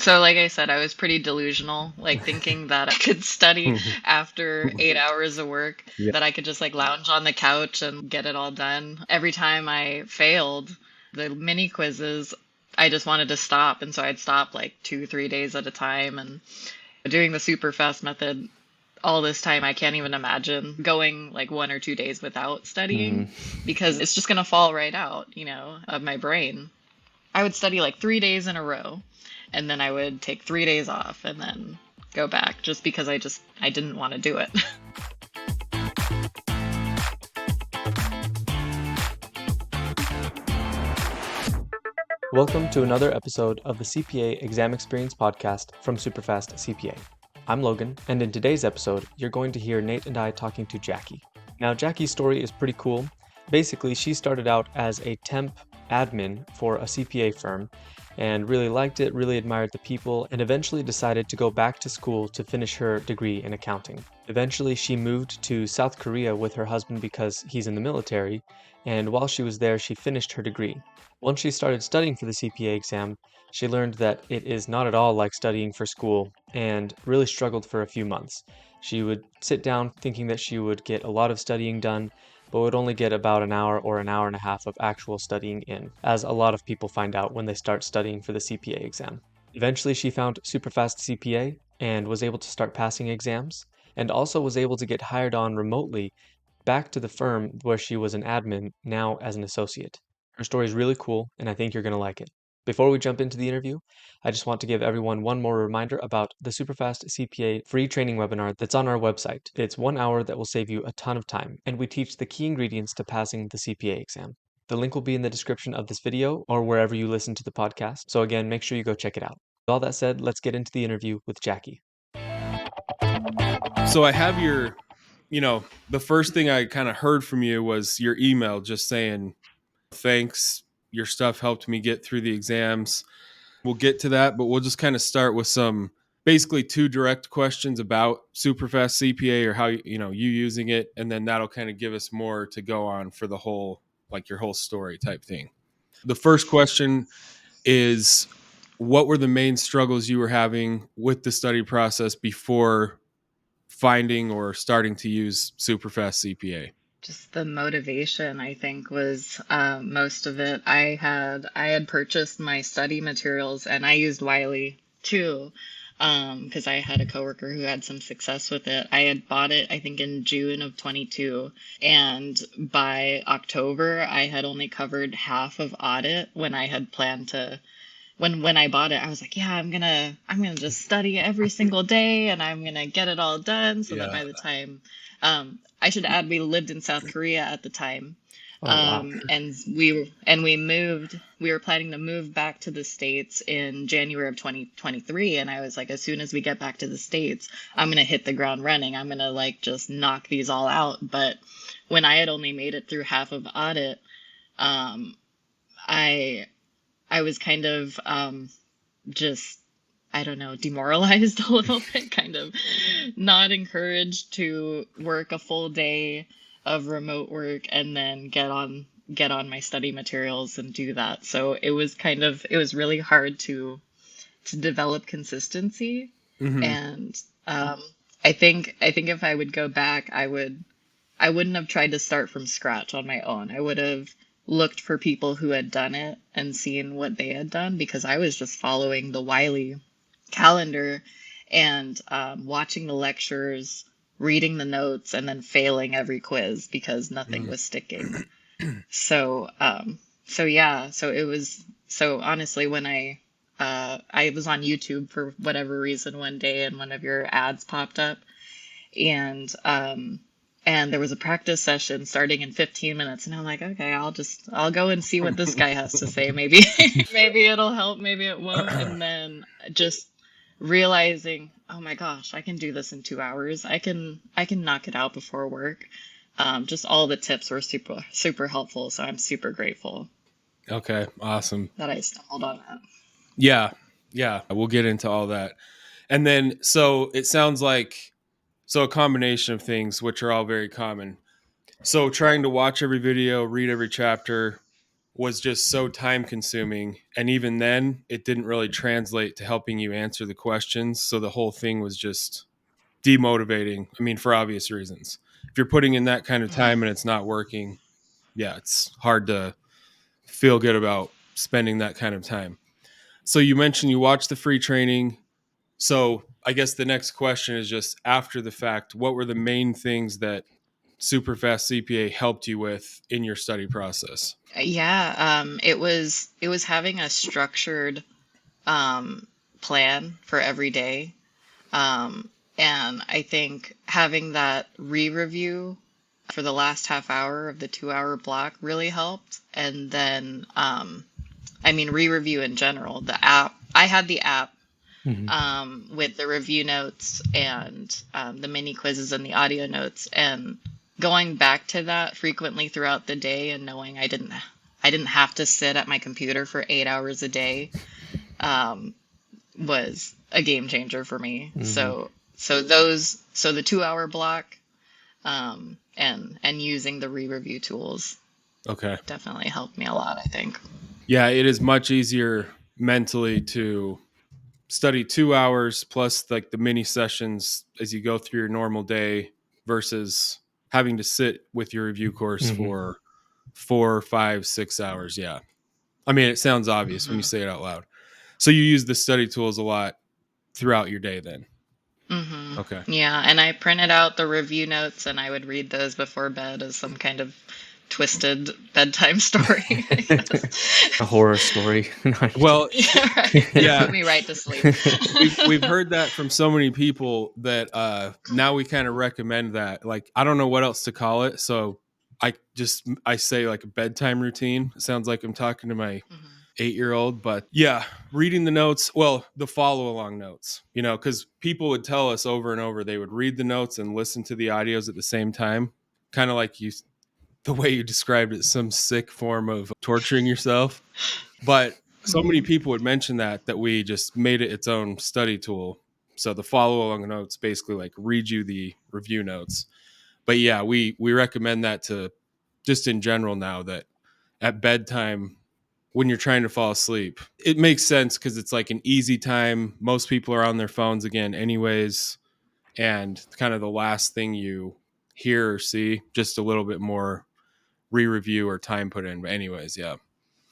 So, like I said, I was pretty delusional, like thinking that I could study after 8 hours of work, Yeah. that I could just like lounge on the couch and get it all done. Every time I failed the mini quizzes, I just wanted to stop. And so I'd stop like 2, 3 days at a time. And doing the super fast method all this time, I can't even imagine going like 1 or 2 days without hmm studying because it's just going to fall right out, of my brain. I would study like 3 days in a row, and then I would take 3 days off and then go back just because I didn't want to do it. Welcome to another episode of the CPA Exam Experience podcast from Superfast CPA. I'm Logan, and in today's episode, you're going to hear Nate and I talking to Jackie. Now, Jackie's story is pretty cool. Basically, she started out as a temp admin for a CPA firm and really liked it, really admired the people, and eventually decided to go back to school to finish her degree in accounting. Eventually, she moved to South Korea with her husband because he's in the military, and while she was there, she finished her degree. Once she started studying for the CPA exam, she learned that it is not at all like studying for school and really struggled for a few months. She would sit down thinking that she would get a lot of studying done, but would only get about an hour or an hour and a half of actual studying in, as a lot of people find out when they start studying for the CPA exam. Eventually, she found Superfast CPA and was able to start passing exams, and also was able to get hired on remotely back to the firm where she was an admin, now as an associate. Her story is really cool, and I think you're going to like it. Before we jump into the interview, I just want to give everyone one more reminder about the Superfast CPA free training webinar that's on our website. It's 1 hour that will save you a ton of time, and we teach the key ingredients to passing the CPA exam. The link will be in the description of this video or wherever you listen to the podcast, so again, make sure you go check it out. With all that said, let's get into the interview with Jackie. So I have the first thing I kind of heard from you was your email just saying, thanks, your stuff helped me get through the exams. We'll get to that, but we'll just kind of start with some basically two direct questions about Superfast CPA or how you using it, and then that'll kind of give us more to go on for the whole, like your whole story type thing. The first question is, what were the main struggles you were having with the study process before finding or starting to use Superfast CPA? Just the motivation, I think, was most of it. I had purchased my study materials, and I used Wiley too, because I had a coworker who had some success with it. I had bought it, I think, in June of 22, and by October, I had only covered half of audit when I had planned to. When I bought it, I was like, yeah, I'm gonna just study every single day, and I'm gonna get it all done so that Yeah. by the time, I should add, we lived in South Korea at the time. Oh, wow. And we were planning to move back to the States in January of 2023. And I was like, as soon as we get back to the States, I'm gonna hit the ground running. I'm gonna like just knock these all out. But when I had only made it through half of audit, um, I I was kind of just, I don't know, demoralized a little bit, kind of not encouraged to work a full day of remote work and then get on my study materials and do that. So it was really hard to develop consistency. Mm-hmm. And I think if I would go back, I wouldn't have tried to start from scratch on my own. I would have looked for people who had done it and seen what they had done, because I was just following the Wiley calendar and watching the lectures, reading the notes, and then failing every quiz because nothing was sticking. So yeah, so it was, so honestly, when I was on YouTube for whatever reason one day, and one of your ads popped up, and there was a practice session starting in 15 minutes, and I'm like, okay, I'll go and see what this guy has to say. Maybe maybe it'll help, maybe it won't. And then just realizing, oh my gosh, I can do this in 2 hours. I can knock it out before work. Just all the tips were super super helpful, so I'm super grateful Okay, awesome. that I stumbled on that. Yeah, yeah, we'll get into all that. And then, so it sounds like, so a combination of things, which are all very common. So trying to watch every video, read every chapter, was just so time consuming. And even then, it didn't really translate to helping you answer the questions. So the whole thing was just demotivating. I mean, for obvious reasons. If you're putting in that kind of time and it's not working, yeah, it's hard to feel good about spending that kind of time. So you mentioned you watched the free training. So I guess the next question is just after the fact, what were the main things that Superfast CPA helped you with in your study process? Yeah, it was having a structured plan for every day. And I think having that re-review for the last half hour of the 2 hour block really helped. And then, I mean, re-review in general, the app, I had the app with the review notes and the mini quizzes and the audio notes, and going back to that frequently throughout the day and knowing I didn't have to sit at my computer for 8 hours a day um, was a game changer for me. So the 2 hour block and using the re-review tools Okay. definitely helped me a lot, I think. Yeah, it is much easier mentally to study 2 hours plus like the mini sessions as you go through your normal day versus having to sit with your review course for 4, 5, 6 hours. Yeah. I mean, it sounds obvious when you say it out loud. So you use the study tools a lot throughout your day then. Okay. Yeah, and I printed out the review notes and I would read those before bed as some kind of twisted bedtime story, I guess. A horror story. Well, Yeah, right. yeah. Put me right to sleep. We've heard that from so many people that now we kind of recommend that. Like, I don't know what else to call it. So I say like a bedtime routine. It sounds like I'm talking to my 8-year-old, but yeah, reading the notes, well, the follow along notes, because people would tell us over and over, they would read the notes and listen to the audios at the same time. Kind of like the way you described it, some sick form of torturing yourself. But so many people would mention that we just made it its own study tool. So the follow along notes basically like read you the review notes. But yeah, we recommend that to just in general now, that at bedtime when you're trying to fall asleep, it makes sense because it's like an easy time. Most people are on their phones again anyways, and kind of the last thing you hear or see, just a little bit more re-review or time put in. But anyways, yeah.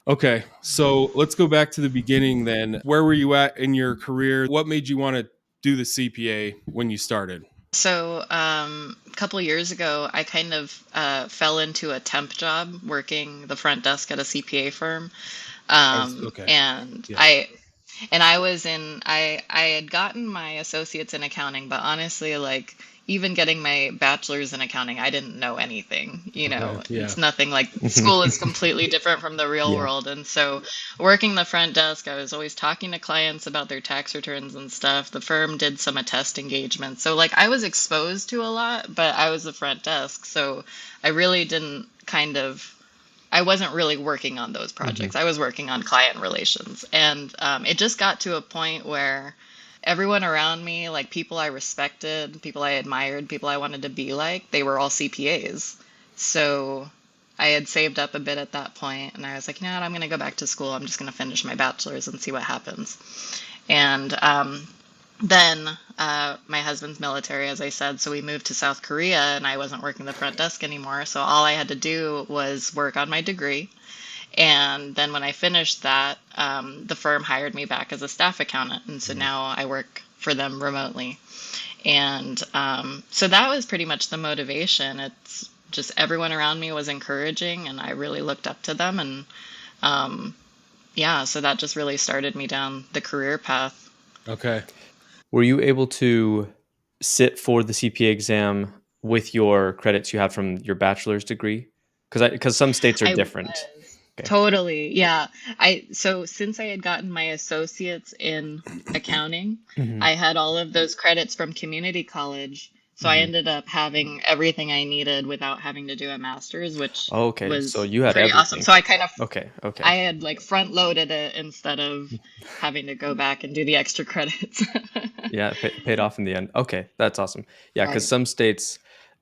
Okay, so let's go back to the beginning then. Where were you at in your career? What made you want to do the CPA when you started? So, a couple years ago, I kind of fell into a temp job working the front desk at a CPA firm. Okay. And Yeah. I had gotten my associates in accounting, but honestly, like even getting my bachelor's in accounting, I didn't know anything, Yeah. it's nothing like school is completely different from the real Yeah. world. And so working the front desk, I was always talking to clients about their tax returns and stuff. The firm did some attest engagements. So like I was exposed to a lot, but I was the front desk. So I really didn't I wasn't really working on those projects. I was working on client relations. And it just got to a point where everyone around me, like people I respected, people I admired, people I wanted to be like, they were all CPAs. So I had saved up a bit at that point, and I was like, you know what, I'm going to go back to school. I'm just going to finish my bachelor's and see what happens. And then my husband's military, as I said, so we moved to South Korea and I wasn't working the front desk anymore. So all I had to do was work on my degree. And then when I finished that, the firm hired me back as a staff accountant. And so now I work for them remotely. And so that was pretty much the motivation. It's just everyone around me was encouraging and I really looked up to them. And yeah, so that just really started me down the career path. Okay. Were you able to sit for the CPA exam with your credits you have from your bachelor's degree? Because some states are I different. was. Okay. Totally. Yeah. So since I had gotten my associates in accounting, I had all of those credits from community college. So I ended up having everything I needed without having to do a master's, which Okay, was so you had pretty awesome. everything. So I kind of Okay. I had like front loaded it instead of having to go back and do the extra credits. Yeah, paid off in the end. Okay, that's awesome. Yeah, because Right. some states,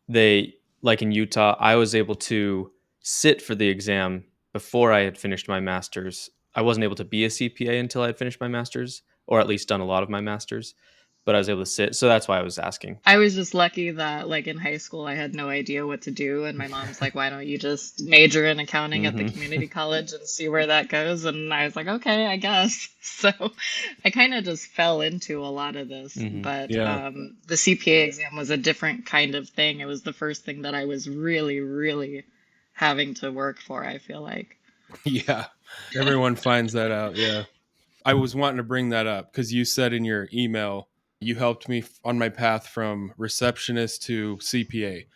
they, like in Utah, I was able to sit for the exam, before I had finished my master's, I wasn't able to be a CPA until I had finished my master's, or at least done a lot of my master's, but I was able to sit. So that's why I was asking. I was just lucky that, like, in high school, I had no idea what to do. And my mom's like, why don't you just major in accounting at the Mhm. community college and see where that goes? And I was like, okay, I guess. So I kind of just fell into a lot of this. Mhm. But Yeah. the CPA exam was a different kind of thing. It was the first thing that I was really, really having to work for, I feel like. Yeah. Everyone finds that out. Yeah. I was wanting to bring that up because you said in your email you helped me on my path from receptionist to CPA.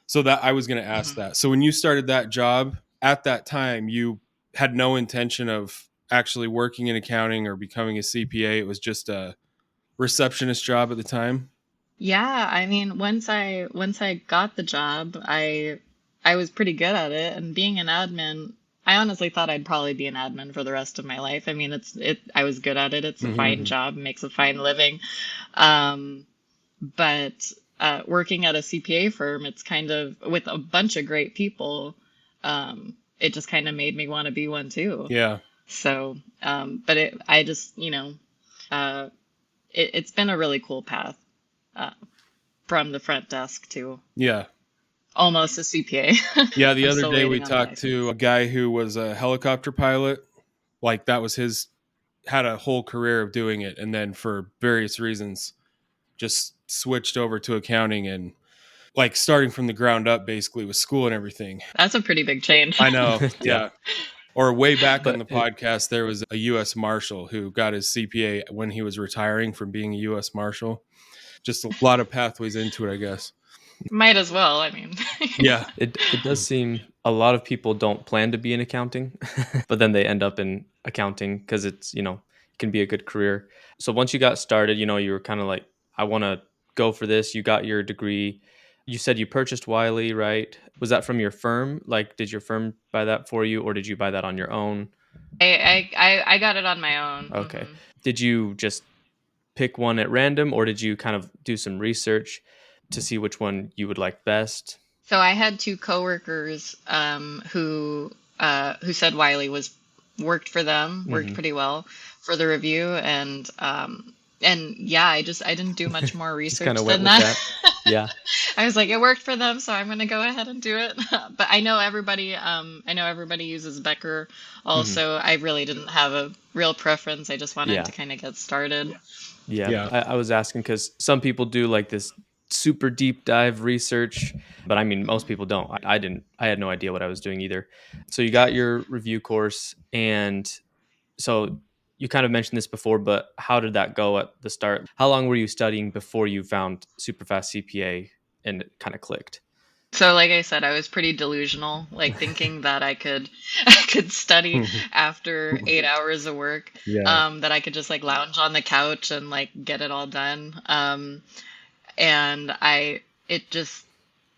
So that I was going to ask Mhm. that. So when you started that job at that time, you had no intention of actually working in accounting or becoming a CPA. It was just a receptionist job at the time. Yeah, I mean, once I got the job, I was pretty good at it, and being an admin, I honestly thought I'd probably be an admin for the rest of my life. I mean, I was good at it. It's a fine Mm-hmm. job, makes a fine living. Um, but working at a CPA firm, it's kind of with a bunch of great people. It just kind of made me want to be one too. Yeah. So, but I just, uh, it's been a really cool path. Uh, from the front desk to Yeah. almost a CPA. Yeah. The I'm other still day we waiting on the talked to license. a guy who was a helicopter pilot. Like that was his, had a whole career of doing it. And then for various reasons, just switched over to accounting and like starting from the ground up basically with school and everything. That's a pretty big change. I know. Yeah. Yeah. Or way back on But the podcast, there was a U.S. Marshal who got his CPA when he was retiring from being a U.S. Marshal. Just a lot of pathways into it, I guess. Might as well. I mean, Yeah. it does seem a lot of people don't plan to be in accounting, but then they end up in accounting because it's, it can be a good career. So once you got started, you were kind of like, I want to go for this. You got your degree. You said you purchased Wiley, right? Was that from your firm? Like, did your firm buy that for you, or did you buy that on your own? I got it on my own. Okay. Did you just pick one at random, or did you kind of do some research to see which one you would like best? So I had two coworkers who said Wiley was worked for them, worked Hmm. pretty well for the review, and yeah, I didn't do much more Just kind research of went than with that. that. Yeah. I was like, it worked for them, so I'm gonna go ahead and do it. But I know everybody uses Becker Hmm. also. I really didn't have a real preference. I just wanted Yeah. to kind of get started. Yeah. Yeah. I was asking because some people do like this super deep dive research, but I mean, most people don't. I didn't, I had no idea what I was doing either. So you got your review course. And so you kind of mentioned this before, but how did that go at the start? How long were you studying before you found Superfast CPA and it kind of clicked? So like I said, I was pretty delusional, like thinking that I could study after 8 hours of work, Yeah. that I could just like lounge on the couch and like get it all done. And it just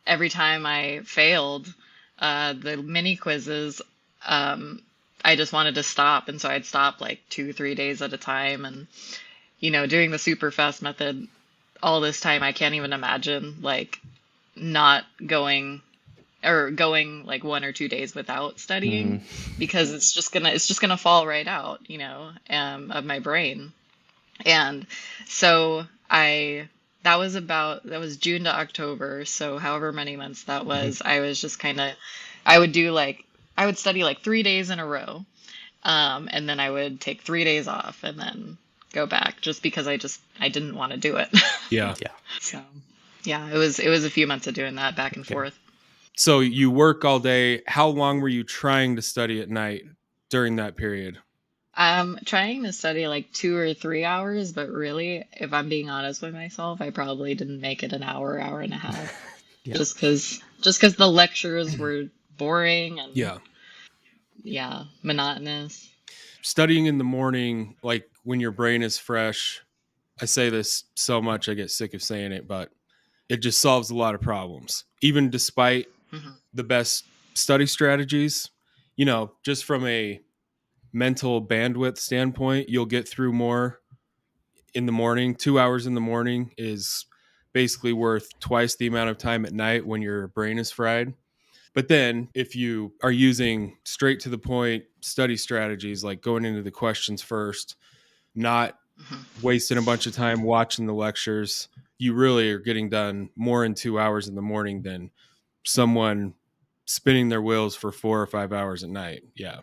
every time I failed the mini quizzes, um, I just wanted to stop, and so I'd stop like 2, 3 days at a time, and doing the super fast method all this time, I can't even imagine like not going or going like 1 or 2 days without studying Hmm. because it's just gonna fall right out, of my brain. And so that was June to October, so however many months that was, I was just kind of I would do like I would study like 3 days in a row, and then I would take 3 days off and then go back just because I didn't want to do it. Yeah. Yeah. So yeah, it was a few months of doing that back and Okay. forth. So you work all day. How long were you trying to study at night during that period? I'm trying to study like 2 or 3 hours, but really, if I'm being honest with myself, I probably didn't make it an hour, hour and a half, Yeah. just because the lectures were boring and Yeah. yeah, monotonous. Studying in the morning, like when your brain is fresh, I say this so much, I get sick of saying it, but it just solves a lot of problems. Even despite Hmm. the best study strategies, just from a mental bandwidth standpoint, you'll get through more in the morning. 2 hours in the morning is basically worth twice the amount of time at night when your brain is fried. But then if you are using straight to the point study strategies, like going into the questions first, not wasting a bunch of time watching the lectures, you really are getting done more in 2 hours in the morning than someone spinning their wheels for 4 or 5 hours at night. Yeah.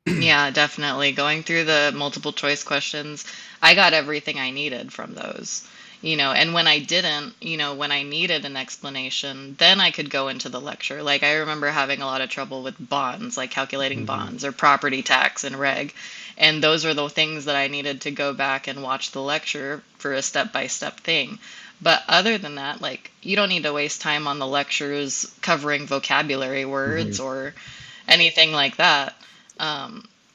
Yeah, definitely. Going through the multiple choice questions, I got everything I needed from those. And when I didn't, when I needed an explanation, then I could go into the lecture. Like I remember having a lot of trouble with bonds, like calculating bonds or property tax and reg. And those are the things that I needed to go back and watch the lecture for a step-by-step thing. But other than that, like you don't need to waste time on the lectures covering vocabulary words or anything like that.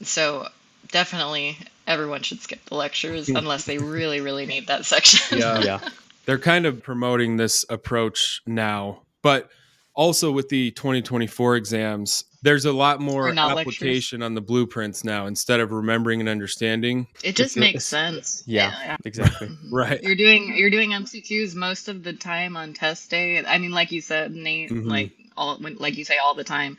So definitely everyone should skip the lectures unless they really, really need that section. Yeah. They're kind of promoting this approach now, but also with the 2024 exams, there's a lot Or more not lectures. application on the blueprints now instead of remembering and understanding. It just makes sense. Yeah, exactly. Right. You're doing MCQs most of the time on test day. I mean, like you said, Nate, like like you say all the time,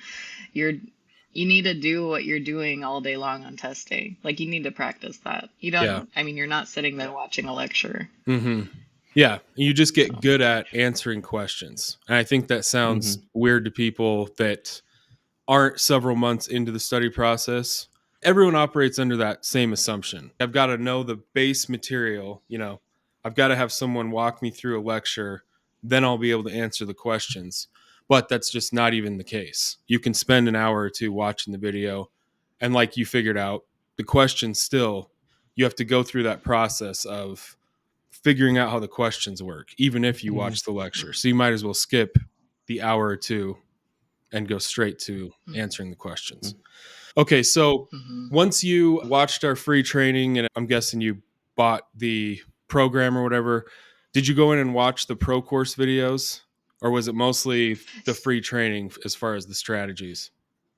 you need to do what you're doing all day long on test day. Like you need to practice that. You don't. Yeah. I mean, you're not sitting there watching a lecture. Yeah, you just get good at answering questions. And I think that sounds weird to people that aren't several months into the study process. Everyone operates under that same assumption. I've got to know the base material, I've got to have someone walk me through a lecture, then I'll be able to answer the questions. But that's just not even the case. You can spend an hour or two watching the video, and like you figured out, the questions still, you have to go through that process of figuring out how the questions work, even if you watch the lecture. So you might as well skip the hour or two and go straight to answering the questions. Okay, so once you watched our free training, and I'm guessing you bought the program or whatever, did you go in and watch the pro course videos, or was it mostly the free training as far as the strategies?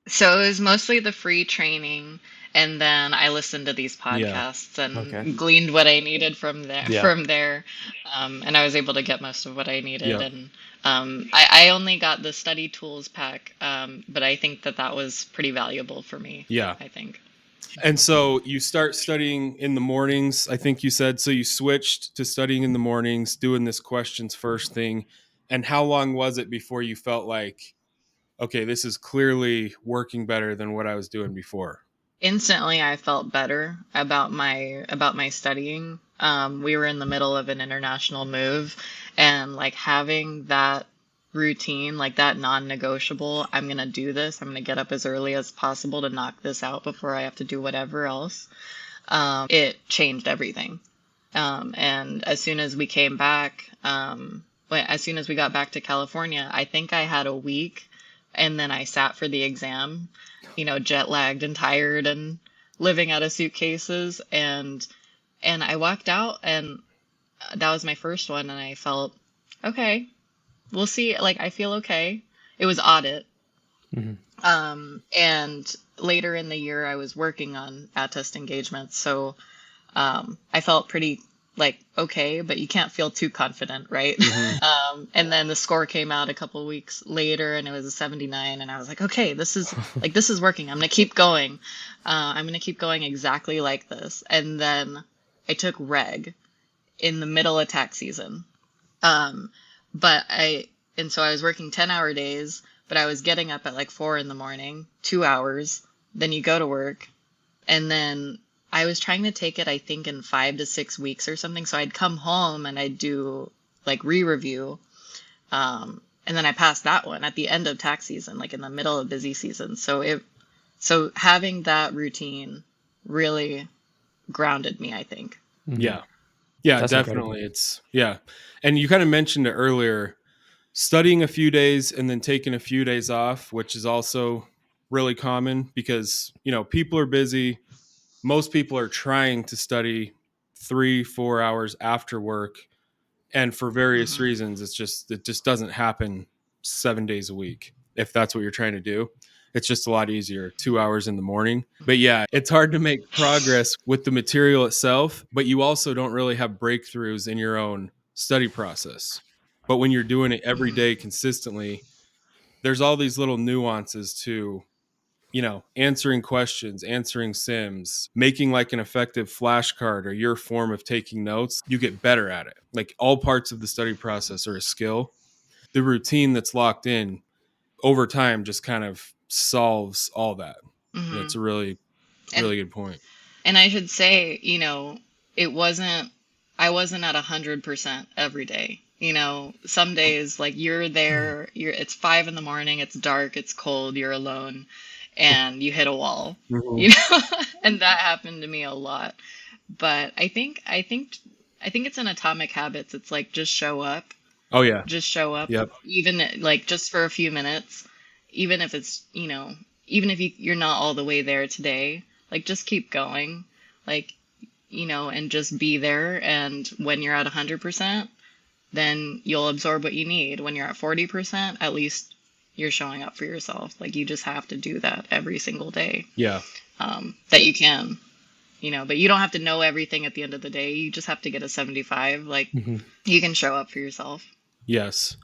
So it was mostly the free training, and then I listened to these podcasts and gleaned what I needed from there. And I was able to get most of what I needed. And I only got the study tools pack, but I think that was pretty valuable for me. Yeah, I think. And so you start studying in the mornings, I think you said. So you switched to studying in the mornings, doing this questions first thing. And how long was it before you felt like, okay, this is clearly working better than what I was doing before? Instantly, I felt better about my studying. We were in the middle of an international move, and like having that routine, like that non-negotiable, I'm gonna do this. I'm gonna get up as early as possible to knock this out before I have to do whatever else. It changed everything. And as soon as we came back, as soon as we got back to California, I think I had a week, and then I sat for the exam, jet lagged and tired and living out of suitcases, and I walked out, and that was my first one, and I felt okay. We'll see. Like I feel okay. It was audit. And later in the year, I was working on at-test engagements, so I felt pretty like okay, but you can't feel too confident, right? And then the score came out a couple weeks later, and it was a 79, and I was like, okay, this is working. I'm gonna keep going. I'm gonna keep going exactly like this. And then I took reg in the middle of tax season. So I was working 10-hour days, but I was getting up at like 4 a.m, 2 hours. Then you go to work, and then I was trying to take it, I think, in 5 to 6 weeks or something. So I'd come home and I'd do like re-review. And then I passed that one at the end of tax season, like in the middle of busy season. So having that routine really grounded me, I think. Yeah, That's definitely. incredible. And you kind of mentioned it earlier, studying a few days and then taking a few days off, which is also really common because, people are busy. Most people are trying to study 3-4 hours after work. And for various reasons, it just doesn't happen 7 days a week. If that's what you're trying to do, it's just a lot easier 2 hours in the morning. But yeah, it's hard to make progress with the material itself, but you also don't really have breakthroughs in your own study process. But when you're doing it every day consistently, there's all these little nuances to, answering questions, answering sims, making like an effective flashcard or your form of taking notes. You get better at it. Like all parts of the study process are a skill. The routine that's locked in over time just kind of solves all that. And Hmm. it's a really, And really good point. and I should say, it wasn't I wasn't at 100% every day. Some days like you're there, it's 5 in the morning, it's dark, it's cold, you're alone, and you hit a wall, Mhm. you know, and that happened to me a lot. But I think it's in Atomic Habits. It's like Oh, yeah. just show up, Yep. even like just for a few minutes, even if it's, even if you're not all the way there today, like just keep going, like, and just be there. And when you're at 100%, then you'll absorb what you need. When you're at 40%, at least you're showing up for yourself. Like you just have to do that every single day, Yeah. that you can, but you don't have to know everything at the end of the day. You just have to get a 75. Like Hmm. you can show up for yourself. Yes.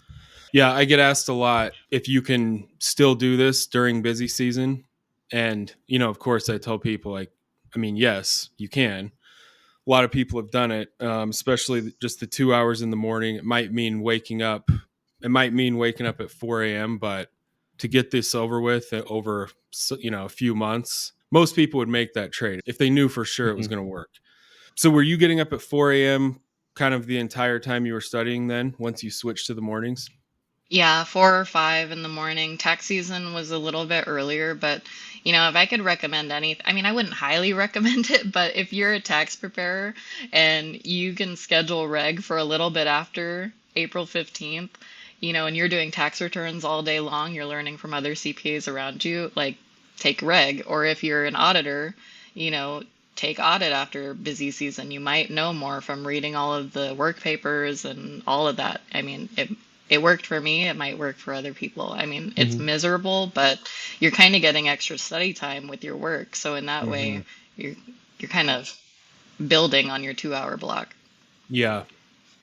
Yeah. I get asked a lot if you can still do this during busy season. And, of course, I tell people, like, I mean, yes, you can. A lot of people have done it, especially just the 2 hours in the morning. It might mean waking up at 4 a.m., but to get this over with over, a few months, most people would make that trade if they knew for sure it was Hmm. going to work. So were you getting up at 4 a.m. kind of the entire time you were studying then, once you switched to the mornings? Yeah, 4 or 5 in the morning. Tax season was a little bit earlier, but if I could recommend anything, I mean, I wouldn't highly recommend it, but if you're a tax preparer and you can schedule reg for a little bit after April 15th, and you're doing tax returns all day long, you're learning from other CPAs around you, like take reg. Or if you're an auditor, you know, take audit after busy season. You might know more from reading all of the work papers and all of that. I mean, it worked for me. It might work for other people. I mean, it's Hmm. miserable, but you're kind of getting extra study time with your work. So in that Hmm. way, you're you're kind of building on your 2 hour block. Yeah.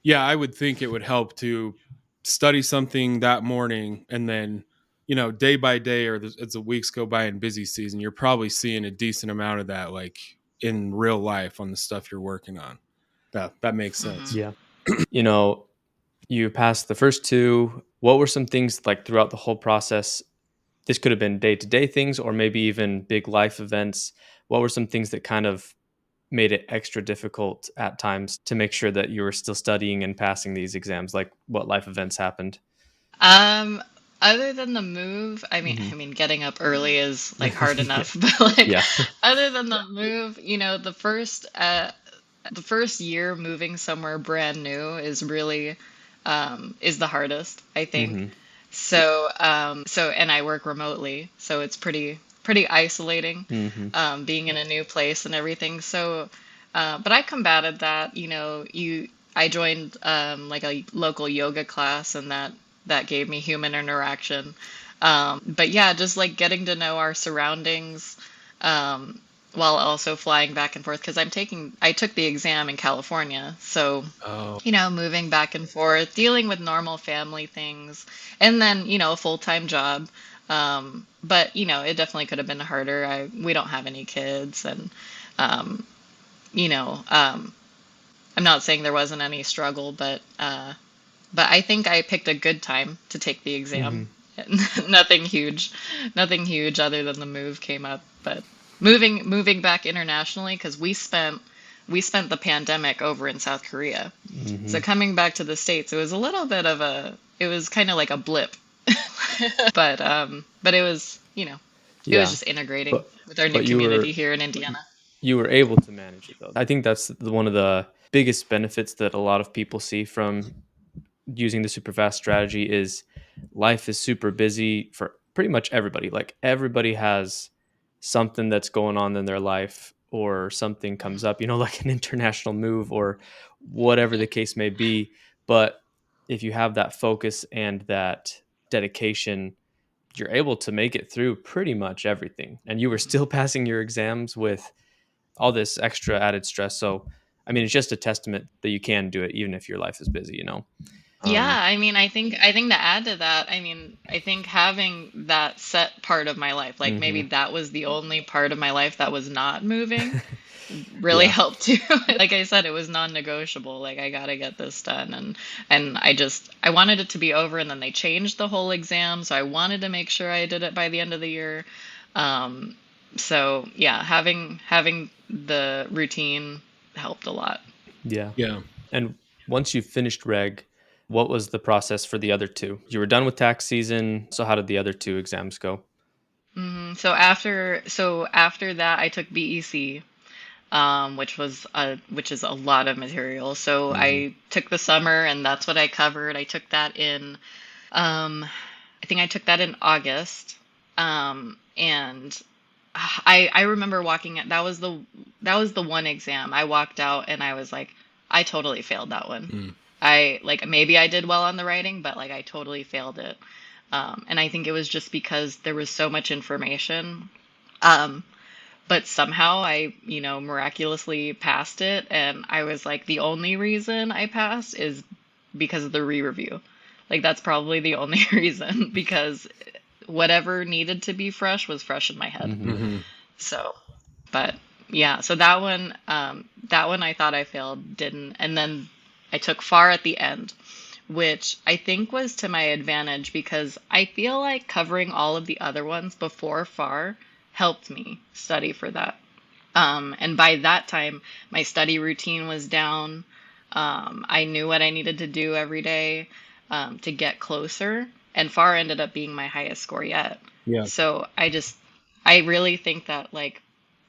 Yeah, I would think it would help to study something that morning and then, day by day or as the weeks go by in busy season, you're probably seeing a decent amount of that like in real life on the stuff you're working on. That makes sense. Hmm. Yeah. You know, you passed the first two. What were some things like throughout the whole process? This could have been day to day things or maybe even big life events. What were some things that kind of made it extra difficult at times to make sure that you were still studying and passing these exams? Like what life events happened? Um, Other than the move, I mean, Hmm. I mean, getting up early is like hard enough, but like, Yeah. other than the move, the first year moving somewhere brand new is really, is the hardest, I think. Hmm. And I work remotely, so it's pretty isolating, Hmm. being in a new place and everything. So, but I combated that. I joined like a local yoga class, and that gave me human interaction. But yeah, just like getting to know our surroundings, um, while also flying back and forth because I took the exam in California, so Oh, moving back and forth, dealing with normal family things, and then, a full-time job. But, it definitely could have been harder. We don't have any kids, and, um, you know, um, I'm not saying there wasn't any struggle, but I think I picked a good time to take the exam. Hmm. Nothing huge, nothing huge other than the move came up. But moving back internationally, because we spent the pandemic over in South Korea. So Hmm. coming back to the States, it was kind of like a blip. But it was Yeah. just integrating But with our new but you community were here in Indiana. you were able to manage it though. I think that's one of the biggest benefits that a lot of people see from using the super fast strategy is life is super busy for pretty much everybody. Like everybody has something that's going on in their life or something comes Mhm. up, like an international move or whatever the case may be. But if you have that focus and that dedication, you're able to make it through pretty much everything. And you were Mhm. still passing your exams with all this extra added stress. So, I mean, it's just a testament that you can do it even if your life is busy. Yeah, I mean, I think to add to that, I mean, I think having that set part of my life, like maybe Mhm. that was the only part of my life that was not moving, really Yeah. helped too. Like I said, it was non-negotiable. Like I gotta get this done, and I wanted it to be over, and then they changed the whole exam, so I wanted to make sure I did it by the end of the year. Um, so yeah, having the routine helped a lot. Yeah. Yeah. And once you finished reg, what was the process for the other two? You were done with tax season, so how did the other two exams go? So after that, I took BEC, which is a lot of material. So Mhm. I took the summer, and that's what I covered. I took that in, um, I think I took that in August, and I remember walking at that was the one exam I walked out and I was like, I totally failed that one. Mm. I like maybe I did well on the writing, but like I totally failed it. And I think it was just because there was so much information. Um, but somehow I miraculously passed it. And I was like, the only reason I passed is because of the re-review. Like, that's probably the only reason because whatever needed to be fresh was fresh in my head. Mhm. Hmm. So, but yeah, so that one I thought I failed, didn't. And then I took FAR at the end, which I think was to my advantage because I feel like covering all of the other ones before FAR helped me study for that. And by that time, my study routine was down. I knew what I needed to do every day to get closer, and FAR ended up being my highest score yet. Yeah. So I really think that like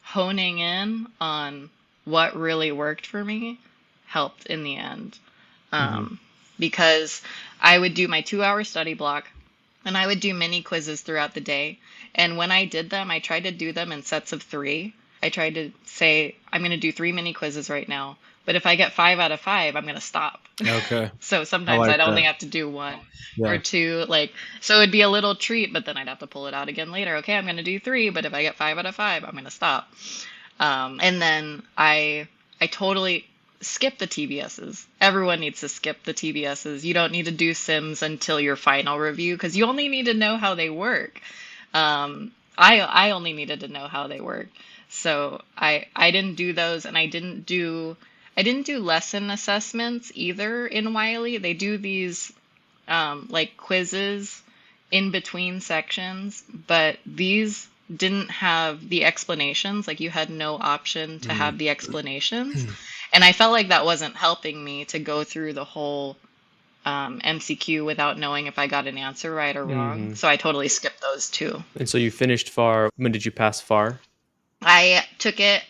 honing in on what really worked for me helped in the end. Mhm. Um, because I would do my 2 hour study block and I would do mini quizzes throughout the day. And when I did them, I tried to do them in sets of three. I tried to say, I'm going to do three mini quizzes right now. But if I get 5 out of 5, I'm going to stop. Okay. So I sometimes like I'd only that. have to do one or Yeah. two. Like, so it'd be a little treat, but then I'd have to pull it out again later. Okay, I'm going to do three, but if I get 5 out of 5, I'm going to stop. And then I totally skip the TBSs. Everyone needs to skip the TBSs. You don't need to do Sims until your final review because you only need to know how they work. I only needed to know how they work, so I didn't do those, and I didn't do lesson assessments either in Wiley. They do these like quizzes in between sections, but these didn't have the explanations. Like you had no option to Mm. have the explanations. And I felt like that wasn't helping me to go through the whole MCQ without knowing if I got an answer right or wrong. Mhm. So I totally skipped those too. And so you finished FAR. When did you pass FAR? I took it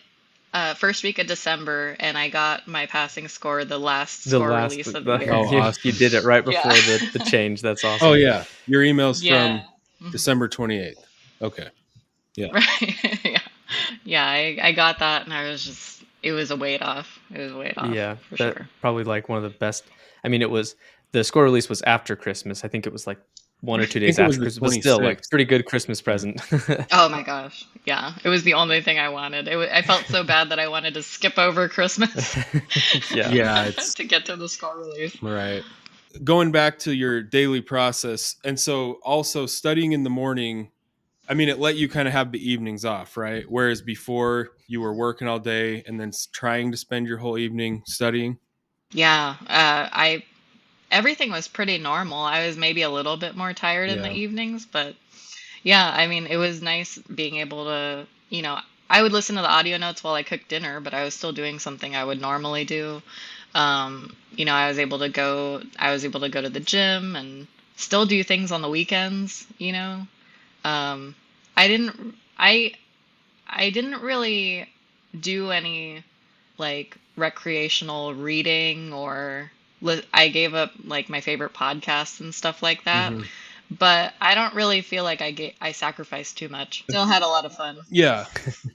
first week of December and I got my passing score the last The score last release of the the year. Oh, you awesome. did it right Yeah. before the change. That's Oh, awesome. yeah. Your email's Yeah. from December 28th. Okay. Yeah. Right. Yeah. Yeah, I got that and I was just it was a weight off. It was a weight off Yeah, for that sure. probably like one of the best. I mean, it was the score release was after Christmas. I think it was like 1 or 2 I think days it was after the Christmas, but still like 26th. pretty good Christmas Yeah. present. Oh my gosh. Yeah, it was the only thing I wanted. I felt so bad that I wanted to skip over Christmas Yeah. Yeah, it's to get to the score release. right. Going back to your daily process. And so also studying in the morning, I mean, it let you kind of have the evenings off, right? Whereas before you were working all day and then trying to spend your whole evening studying. Yeah, I everything was pretty normal. I was maybe a little bit more tired in the Yeah. evenings, but yeah, I mean, it was nice being able to, I would listen to the audio notes while I cooked dinner, but I was still doing something I would normally do. I was able to go to the gym and still do things on the weekends. Um, I didn't, I didn't really do any like recreational reading or I gave up like my favorite podcasts and stuff like that. Hmm. But I don't really feel like I sacrificed too much. Still had a lot of fun. Yeah.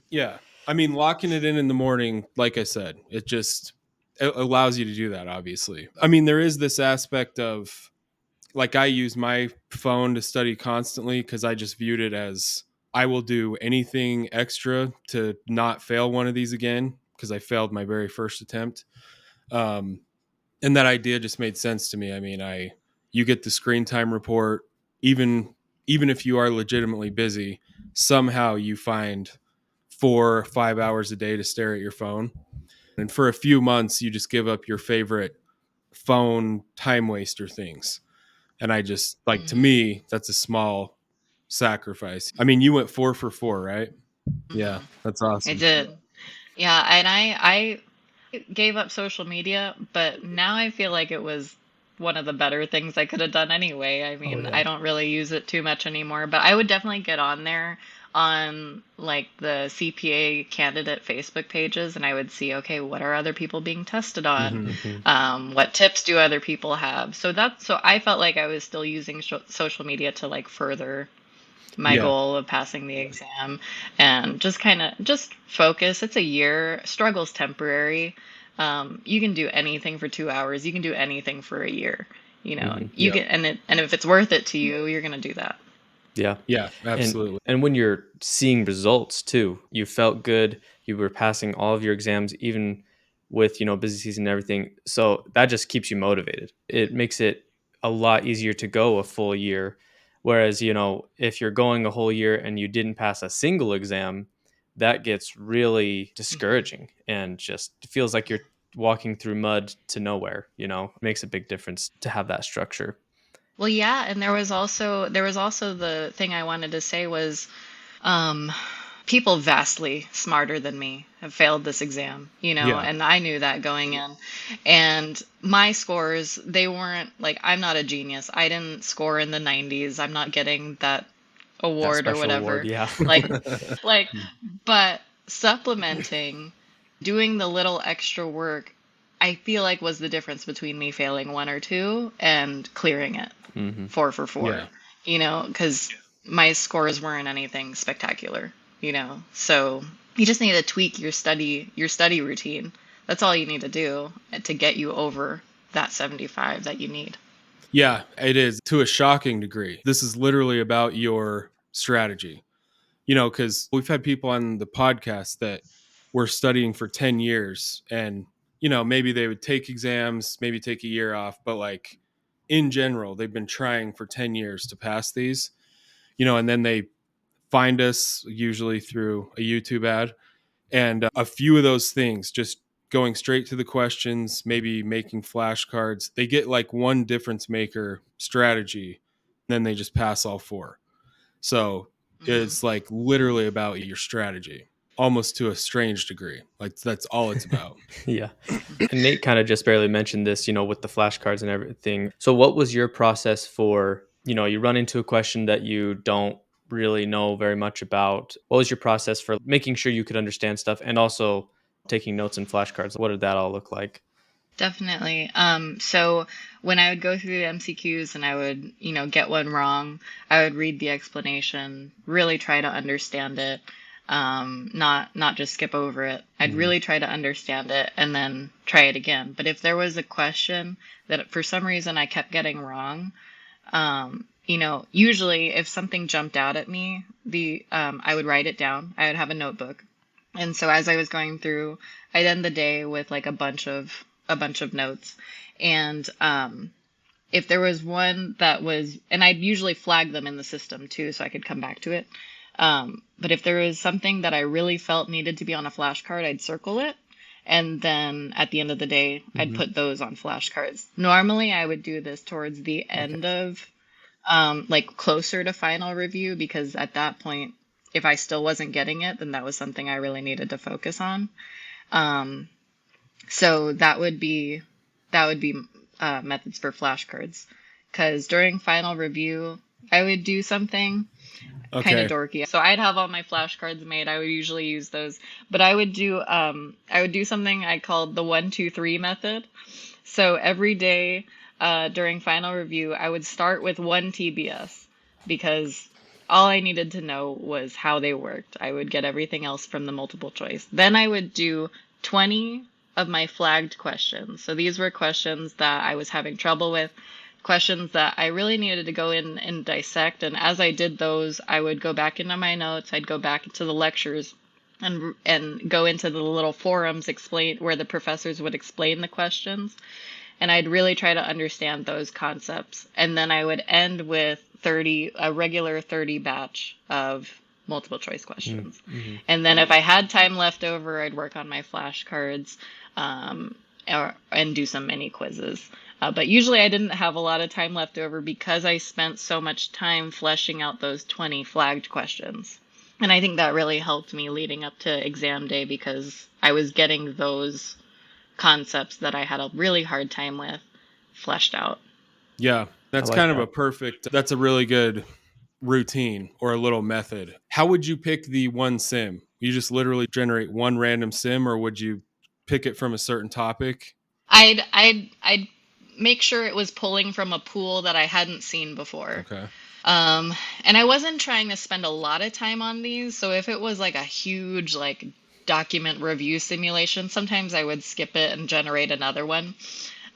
Yeah. I mean, locking it in the morning, like I said, it allows you to do that, obviously. I mean, there is this aspect of like I use my phone to study constantly because I just viewed it as I will do anything extra to not fail one of these again because I failed my very first attempt. Um, And that idea just made sense to me. I mean, you get the screen time report, even if you are legitimately busy, somehow you find 4 or 5 hours a day to stare at your phone. And for a few months, you just give up your favorite phone time waster things. And I just like, to Mhm. me, that's a small sacrifice. I mean, you went 4 for 4, right? Yeah, Mhm. that's I awesome. did. Yeah, and I gave up social media, but now I feel like it was one of the better things I could have done anyway. I Oh mean, yeah. I don't really use it too much anymore, but I would definitely get on there on like the CPA candidate Facebook pages and I would see, okay, what are other people being tested on? Hmm. Hmm. What tips do other people have? So I felt like I was still using social media to like further my Yeah. goal of passing the exam and just kind of just focus. It's a year. Struggle's temporary. You can do anything for 2 hours. You can do anything for a year. You know, Hmm. you Yeah. can, and if it's worth it to you, you're gonna do that. Yeah. Yeah, And absolutely. and when you're seeing results too, you felt good, you were passing all of your exams even with, busy season and everything. So that just keeps you motivated. It makes it a lot easier to go a full year. Whereas, if you're going a whole year and you didn't pass a single exam, that gets really Mhm. discouraging and just feels like you're walking through mud to nowhere, It makes a big difference to have that structure. Well, yeah, and there was also the thing I wanted to say was um, people vastly smarter than me have failed this exam, Yeah. and I knew that going in. And my scores, they weren't like, I'm not a genius. I didn't score in the 90s. I'm not getting that That award or special award, whatever. yeah. Like, like, but supplementing, doing the little extra work, I feel like was the difference between me failing one or two and clearing it Hmm. 4 for 4, Yeah. because my scores weren't anything spectacular, so you just need to tweak your study routine. That's all you need to do to get you over that 75 that you need. Yeah, it is to a shocking degree. This is literally about your strategy. Because we've had people on the podcast that were studying for 10 years and, maybe they would take exams, maybe take a year off, but like in general, they've been trying for 10 years to pass these, and then they find us usually through a YouTube ad. And a few of those things, just going straight to the questions, maybe making flashcards, they get like one difference maker strategy, then they just pass all 4. So Hmm. it's like literally about your strategy, almost to a strange degree. Like that's all it's about. Yeah. And Nate kind of just barely mentioned this, with the flashcards and everything. So, what was your process for, you run into a question that you don't really know very much about? What was your process for making sure you could understand stuff and also taking notes and flashcards? What did that all look like? Definitely. So when I would go through the MCQs and I would, get one wrong, I would read the explanation, really try to understand it, not just skip over it. I'd Mhm. really try to understand it and then try it again. But if there was a question that for some reason I kept getting wrong, usually if something jumped out at me, I would write it down. I would have a notebook. And so as I was going through, I'd end the day with like a bunch of notes. And if there was one that was, and I'd usually flag them in the system too, so I could come back to it. But if there was something that I really felt needed to be on a flashcard, I'd circle it. And then at the end of the day, I'd Mhm. put those on flashcards. Normally, I would do this towards the Okay. end of, like closer to final review, because at that point, if I still wasn't getting it, then that was something I really needed to focus on. Um, so that would be methods for flashcards. Because during final review, I would do something kind of Okay. dorky. So I'd have all my flashcards made. I would usually use those, but I would do something I called the 1 2 3 method. So every day during final review, I would start with one TBS because all I needed to know was how they worked. I would get everything else from the multiple choice. Then I would do 20 of my flagged questions. So these were questions that I was having trouble with, questions that I really needed to go in and dissect. And as I did those, I would go back into my notes, I'd go back into the lectures and go into the little forums explain where the professors would explain the questions, and I'd really try to understand those concepts. And then I would end with a regular 30 batch of multiple choice questions. Mm-hmm. And then if I had time left over, I'd work on my flashcards, and do some mini quizzes. But usually I didn't have a lot of time left over because I spent so much time fleshing out those 20 flagged questions. And I think that really helped me leading up to exam day because I was getting those concepts that I had a really hard time with fleshed out. Yeah, that's like kind of that. that's a really good routine or a little method. How would you pick the one sim? You just literally generate one random sim, or would you pick it from a certain topic? I'd make sure it was pulling from a pool that I hadn't seen before. Okay. And I wasn't trying to spend a lot of time on these. So if it was like a huge like document review simulation, sometimes I would skip it and generate another one.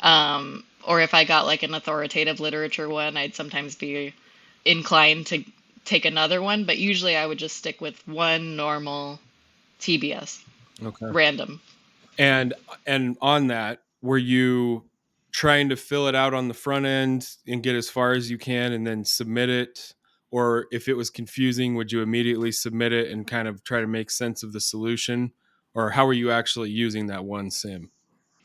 Or if I got like an authoritative literature one, I'd sometimes be inclined to take another one. But usually I would just stick with one normal TBS, Okay. random. And on that, were you trying to fill it out on the front end and get as far as you can and then submit it? Or if it was confusing, would you immediately submit it and kind of try to make sense of the solution? Or how were you actually using that one sim?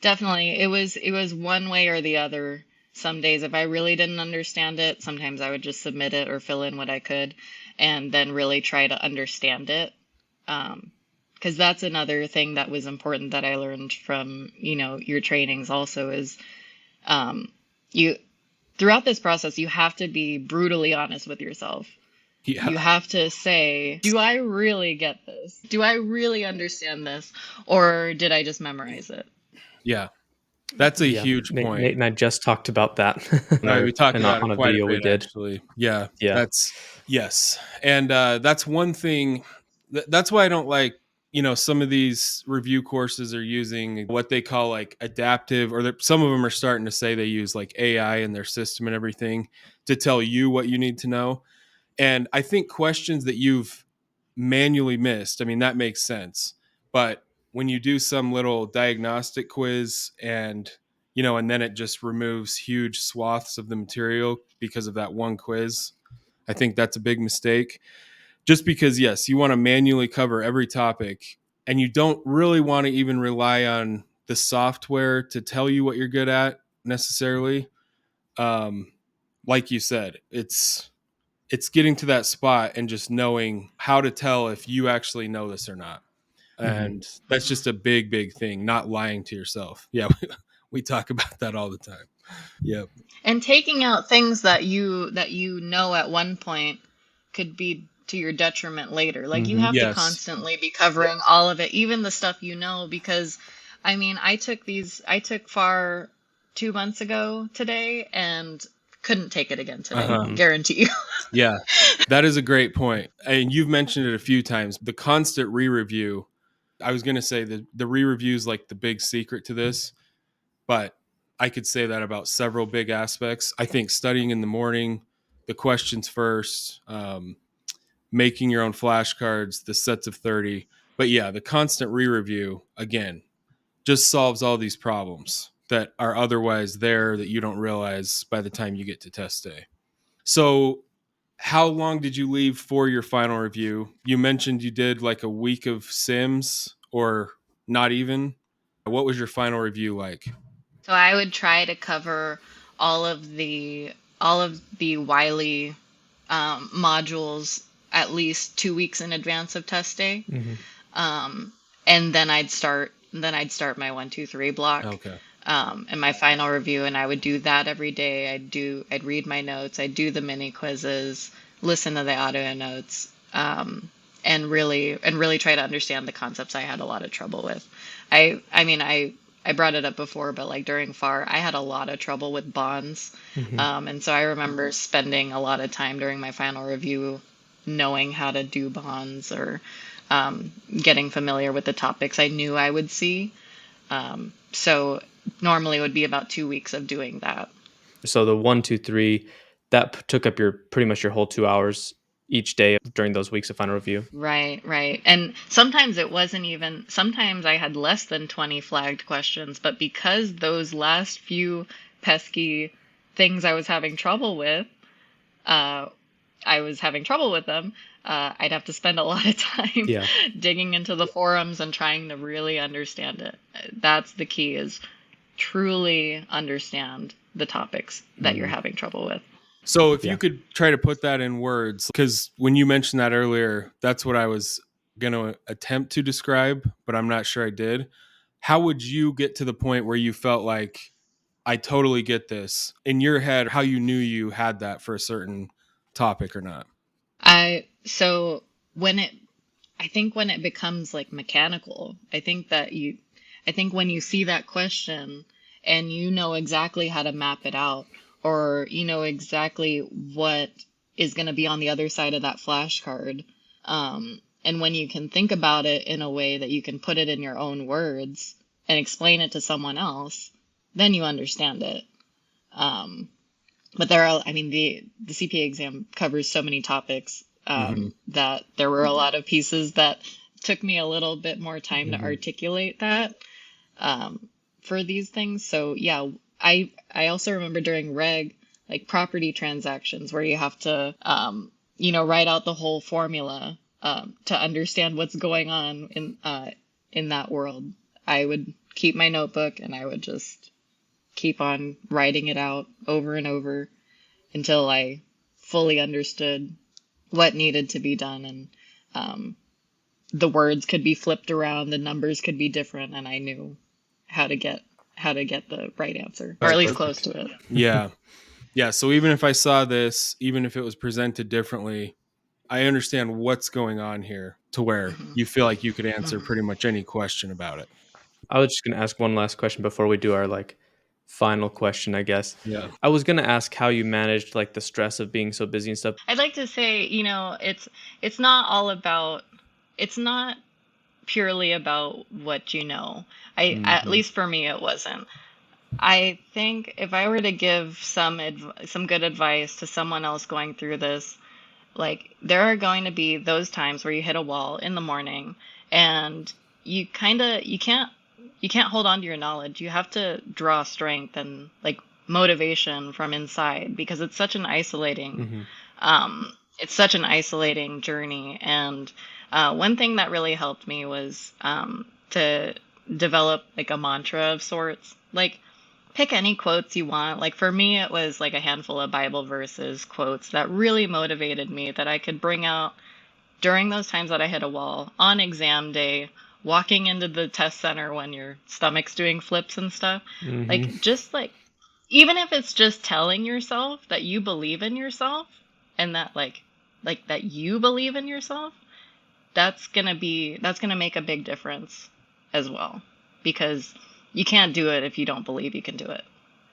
Definitely. It was one way or the other. Some days if I really didn't understand it, sometimes I would just submit it or fill in what I could and then really try to understand it. Because that's another thing that was important that I learned from, your trainings also is you throughout this process, you have to be brutally honest with yourself. Yeah. You have to say, do I really get this? Do I really understand this? Or did I just memorize it? Yeah. That's a huge point. Nate and I just talked about that. We talked about on it a quite video a bit, we did. actually. Yeah. Yeah. Yes. And that's one thing. That's why I don't like, some of these review courses are using what they call like adaptive, or some of them are starting to say they use like AI in their system and everything to tell you what you need to know. And I think questions that you've manually missed, I mean, that makes sense. But when you do some little diagnostic quiz and then it just removes huge swaths of the material because of that one quiz, I think that's a big mistake. Just because, yes, you want to manually cover every topic and you don't really want to even rely on the software to tell you what you're good at necessarily. Like you said, it's getting to that spot and just knowing how to tell if you actually know this or not. And that's just a big, big thing, not lying to yourself. Yeah, we talk about that all the time. Yep. And taking out things that you know at one point could be to your detriment later. Like you have to constantly be covering all of it, even the stuff because I mean, I took FAR 2 months ago today and couldn't take it again today. Guarantee you. Yeah, that is a great point. And you've mentioned it a few times. The constant re-review. I was going to say the re-review is like the big secret to this, but I could say that about several big aspects. I think studying in the morning, the questions first, making your own flashcards, the sets of 30. But yeah, the constant re-review, again, just solves all these problems that are otherwise there that you don't realize by the time you get to test day. So how long did you leave for your final review? You mentioned you did like a week of sims or not even. What was your final review like? So I would try to cover all of the Wiley modules at least 2 weeks in advance of test day. And then I'd start my 1, 2, 3 block. Okay. And my final review, and I would do that every day. I'd read my notes, I'd do the mini quizzes, listen to the audio notes, and really try to understand the concepts I had a lot of trouble with. I brought it up before, but like during FAR, I had a lot of trouble with bonds. And so I remember spending a lot of time during my final review knowing how to do bonds or getting familiar with the topics I knew I would see. So normally it would be about 2 weeks of doing that. So the 1, 2, 3, that took up pretty much your whole 2 hours each day during those weeks of final review. Right. And sometimes it wasn't even, sometimes I had less than 20 flagged questions, but because those last few pesky things I was having trouble with, them, I'd have to spend a lot of time Yeah. digging into the forums and trying to really understand it. That's the key, is truly understand the topics that you're having trouble with. So if Yeah. you could try to put that in words, because when you mentioned that earlier, that's what I was going to attempt to describe, but I'm not sure I did. How would you get to the point where you felt like, I totally get this in your head, how you knew you had that for a certain topic or not? So when it, I think when it becomes like mechanical, I think when you see that question and you know exactly how to map it out, or you know exactly what is going to be on the other side of that flashcard, and when you can think about it in a way that you can put it in your own words and explain it to someone else, then you understand it. But the CPA exam covers so many topics that there were a lot of pieces that took me a little bit more time to articulate that for these things. So yeah, I also remember during reg, like property transactions, where you have to write out the whole formula to understand what's going on in that world. I would keep my notebook and I would just keep on writing it out over and over until I fully understood what needed to be done, and the words could be flipped around, the numbers could be different, and I knew how to get the right answer, or at least close to it. Yeah. So even if I saw this, even if it was presented differently, I understand what's going on here, to where you feel like you could answer pretty much any question about it. I was just going to ask one last question before we do our final question, I guess. Yeah. I was going to ask how you managed the stress of being so busy and stuff. I'd like to say, it's not all about, it's not purely about what you know. At least for me, it wasn't. I think if I were to give some good advice to someone else going through this, like, there are going to be those times where you hit a wall in the morning and you can't hold on to your knowledge. You have to draw strength and like motivation from inside, because it's such an isolating journey. And one thing that really helped me was to develop like a mantra of sorts. Like, pick any quotes you want. Like, for me, it was like a handful of Bible verses, quotes that really motivated me, that I could bring out during those times that I hit a wall, on exam day, walking into the test center when your stomach's doing flips and stuff. Like, just like, even if it's just telling yourself that you believe in yourself, and that like that you believe in yourself, that's gonna make a big difference as well, because you can't do it if you don't believe you can do it.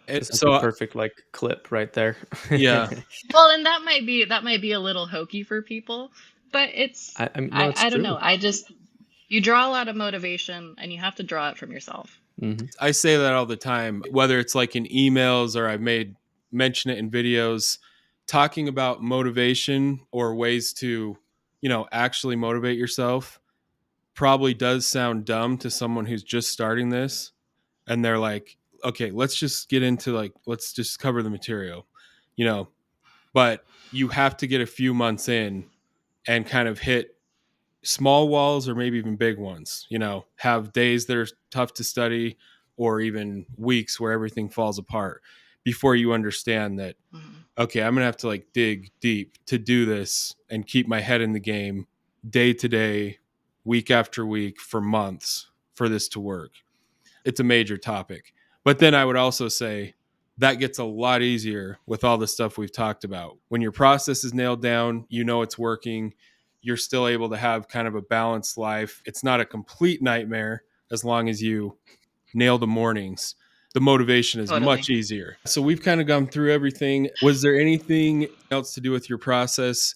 It's a perfect clip right there. Yeah. Well, and that might be a little hokey for people, but it's I don't know. You draw a lot of motivation, and you have to draw it from yourself. I say that all the time, whether it's like in emails or I've mention it in videos, talking about motivation or ways to, actually motivate yourself probably does sound dumb to someone who's just starting this. And they're like, okay, let's just get into let's just cover the material, but you have to get a few months in and kind of hit small walls, or maybe even big ones, have days that are tough to study, or even weeks where everything falls apart, before you understand that, okay, I'm going to have to dig deep to do this and keep my head in the game day to day, week after week, for months, for this to work. It's a major topic. But then I would also say that gets a lot easier with all the stuff we've talked about. When your process is nailed down, it's working, you're still able to have kind of a balanced life. It's not a complete nightmare as long as you nail the mornings. The motivation is much easier. So we've kind of gone through everything. Was there anything else to do with your process?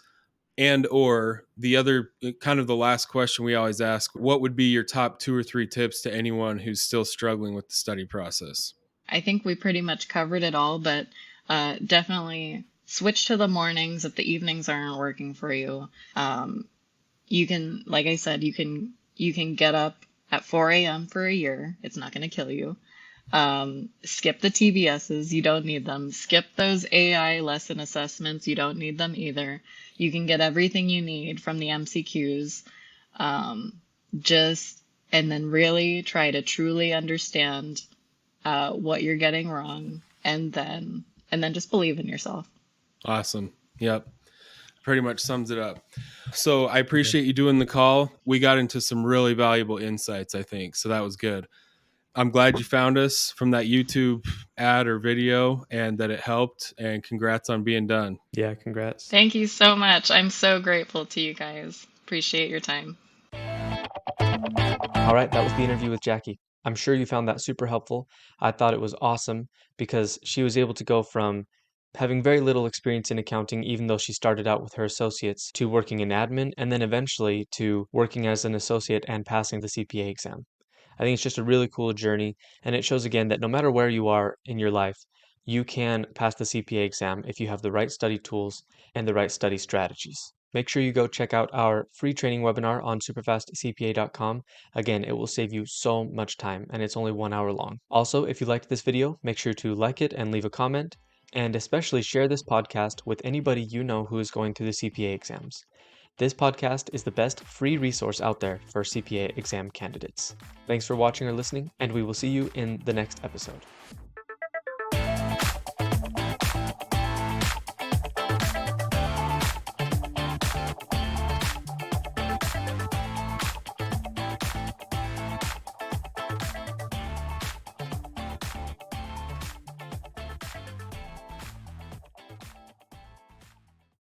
And or the other, kind of the last question we always ask, what would be your top 2 or 3 tips to anyone who's still struggling with the study process? I think we pretty much covered it all, but definitely switch to the mornings if the evenings aren't working for you. You can, like I said, you can get up at 4 a.m. for a year. It's not going to kill you. Skip the TBSs. You don't need them. Skip those AI lesson assessments. You don't need them either. You can get everything you need from the MCQs. And then really try to truly understand what you're getting wrong, and then just believe in yourself. Awesome. Yep. Pretty much sums it up. So I appreciate you doing the call. We got into some really valuable insights, I think. So that was good. I'm glad you found us from that YouTube ad or video and that it helped, and congrats on being done. Yeah, congrats. Thank you so much. I'm so grateful to you guys. Appreciate your time. All right, that was the interview with Jackie. I'm sure you found that super helpful. I thought it was awesome because she was able to go from having very little experience in accounting, even though she started out with her associates, to working in admin, and then eventually to working as an associate and passing the CPA exam. I think it's just a really cool journey, and it shows again that no matter where you are in your life, you can pass the CPA exam if you have the right study tools and the right study strategies. Make sure you go check out our free training webinar on superfastcpa.com. Again, it will save you so much time, and it's only 1 hour long. Also, if you liked this video, make sure to like it and leave a comment, and especially share this podcast with anybody you know who is going through the CPA exams. This podcast is the best free resource out there for CPA exam candidates. Thanks for watching or listening, and we will see you in the next episode.